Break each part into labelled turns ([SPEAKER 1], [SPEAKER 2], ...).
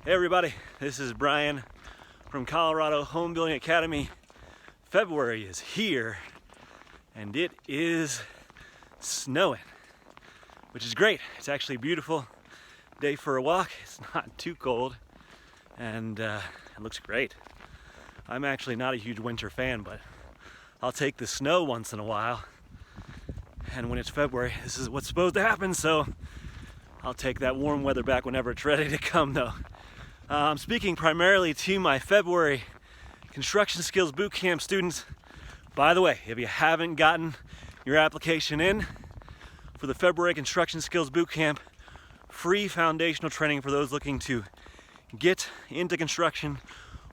[SPEAKER 1] Hey everybody, this is Brian from Colorado Homebuilding Academy. February is here and it is snowing, which is great. It's actually a beautiful day for a walk. It's not too cold and it looks great. I'm actually not a huge winter fan, but I'll take the snow once in a while. And when it's February, this is what's supposed to happen, so I'll take that warm weather back whenever it's ready to come though. I'm speaking primarily to my February Construction Skills Bootcamp students. By the way, if you haven't gotten your application in for the February Construction Skills Bootcamp, free foundational training for those looking to get into construction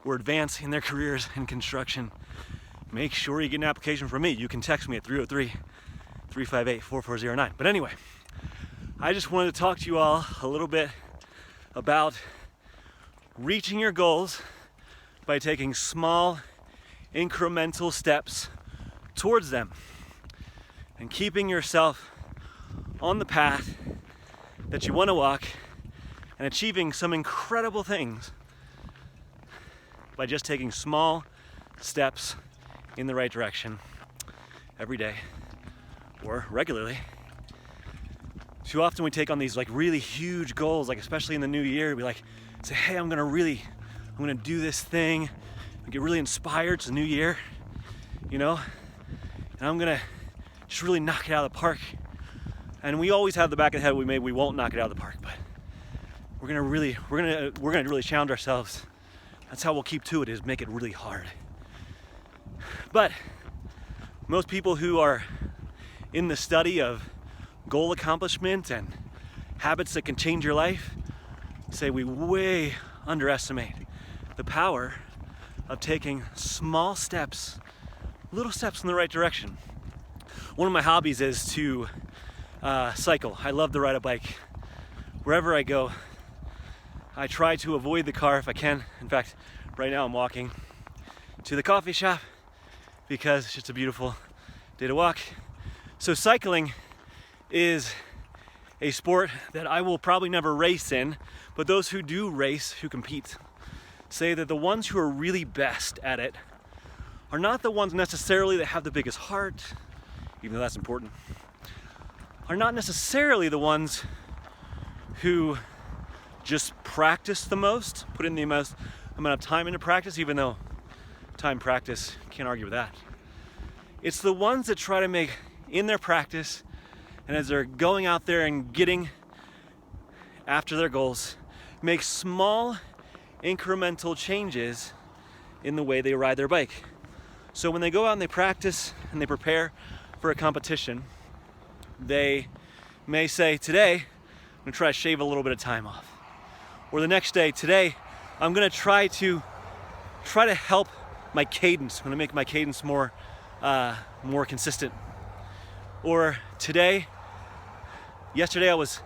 [SPEAKER 1] or advance in their careers in construction, make sure you get an application from me. You can text me at 303-358-4409. But anyway, I just wanted to talk to you all a little bit about reaching your goals by taking small incremental steps towards them and keeping yourself on the path that you want to walk and achieving some incredible things by just taking small steps in the right direction every day or regularly. Too often we take on these like really huge goals, like especially in the new year, we like say, hey, I'm gonna do this thing. I get really inspired. It's a new year, you know, and I'm gonna just really knock it out of the park. And we always have the back of the head, we won't knock it out of the park, but we're gonna really challenge ourselves. That's how we'll keep to it, is make it really hard. But most people who are in the study of goal accomplishment and habits that can change your life say we way underestimate the power of taking small steps, little steps in the right direction. One of my hobbies is to cycle. I love to ride a bike. Wherever I go, I try to avoid the car if I can. In fact, right now I'm walking to the coffee shop because it's just a beautiful day to walk. So cycling is a sport that I will probably never race in, but those who do race, who compete, say that the ones who are really best at it are not the ones necessarily that have the biggest heart, even though that's important, are not necessarily the ones who just practice the most, put in the most amount of time into practice, even though practice, can't argue with that. It's the ones that try to make in their practice, and as they're going out there and getting after their goals, make small incremental changes in the way they ride their bike. So when they go out and they practice and they prepare for a competition, they may say, today I'm gonna try to shave a little bit of time off. Or the next day, today I'm gonna try to help my cadence. I'm gonna make my cadence more consistent. Or yesterday I was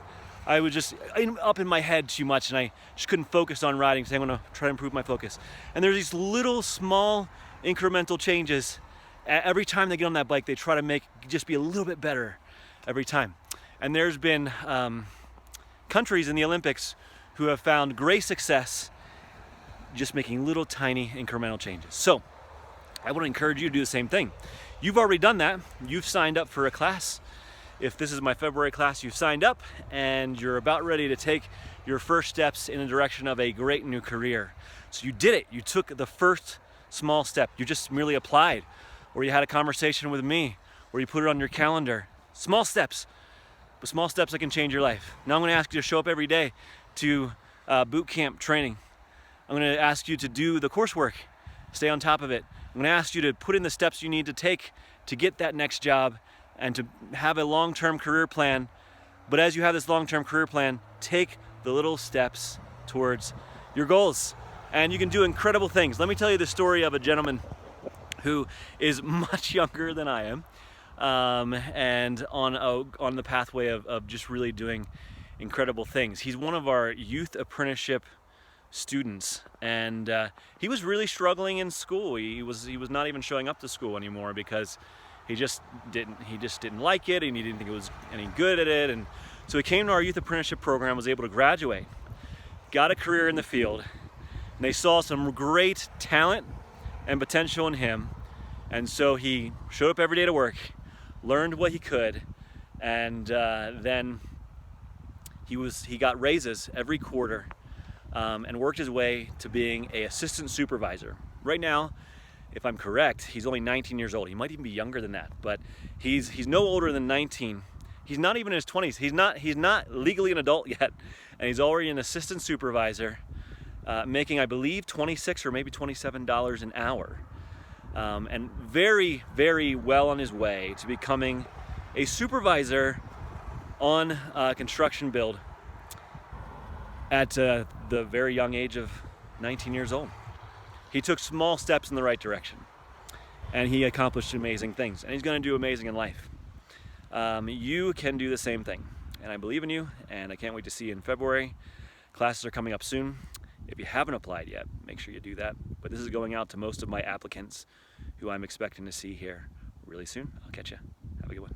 [SPEAKER 1] just up in my head too much and I just couldn't focus on riding, so I'm gonna try to improve my focus. And there's these little small incremental changes. Every time they get on that bike, they try to just be a little bit better every time. And there's been countries in the Olympics who have found great success just making little tiny incremental changes. So I want to encourage you to do the same thing. You've already done that. You've signed up for a class. If this is my February class, you've signed up and you're about ready to take your first steps in the direction of a great new career. So you did it. You took the first small step. You just merely applied, or you had a conversation with me, or you put it on your calendar. Small steps, but small steps that can change your life. Now I'm going to ask you to show up every day to boot camp training. I'm going to ask you to do the coursework, stay on top of it. I'm going to ask you to put in the steps you need to take to get that next job and to have a long-term career plan. But as you have this long-term career plan, take the little steps towards your goals. And you can do incredible things. Let me tell you the story of a gentleman who is much younger than I am, and on the pathway of just really doing incredible things. He's one of our youth apprenticeship students, and he was really struggling in school. He was not even showing up to school anymore because he just didn't like it, and he didn't think it was any good at it. And so he came to our youth apprenticeship program, was able to graduate. got a career in the field, and they saw some great talent and potential in him, and so he showed up every day to work, learned what he could, and then he got raises every quarter, and worked his way to being an assistant supervisor. Right now, if I'm correct, he's only 19 years old. He might even be younger than that, but he's no older than 19. He's not even in his 20s. He's not legally an adult yet, and he's already an assistant supervisor, making, I believe, $26 or maybe $27 an hour, and very, very well on his way to becoming a supervisor on construction build at the very young age of 19 years old. He took small steps in the right direction, and he accomplished amazing things, and he's going to do amazing in life. You can do the same thing, and I believe in you, and I can't wait to see you in February. Classes are coming up soon. If you haven't applied yet, make sure you do that. But this is going out to most of my applicants who I'm expecting to see here really soon. I'll catch you. Have a good one.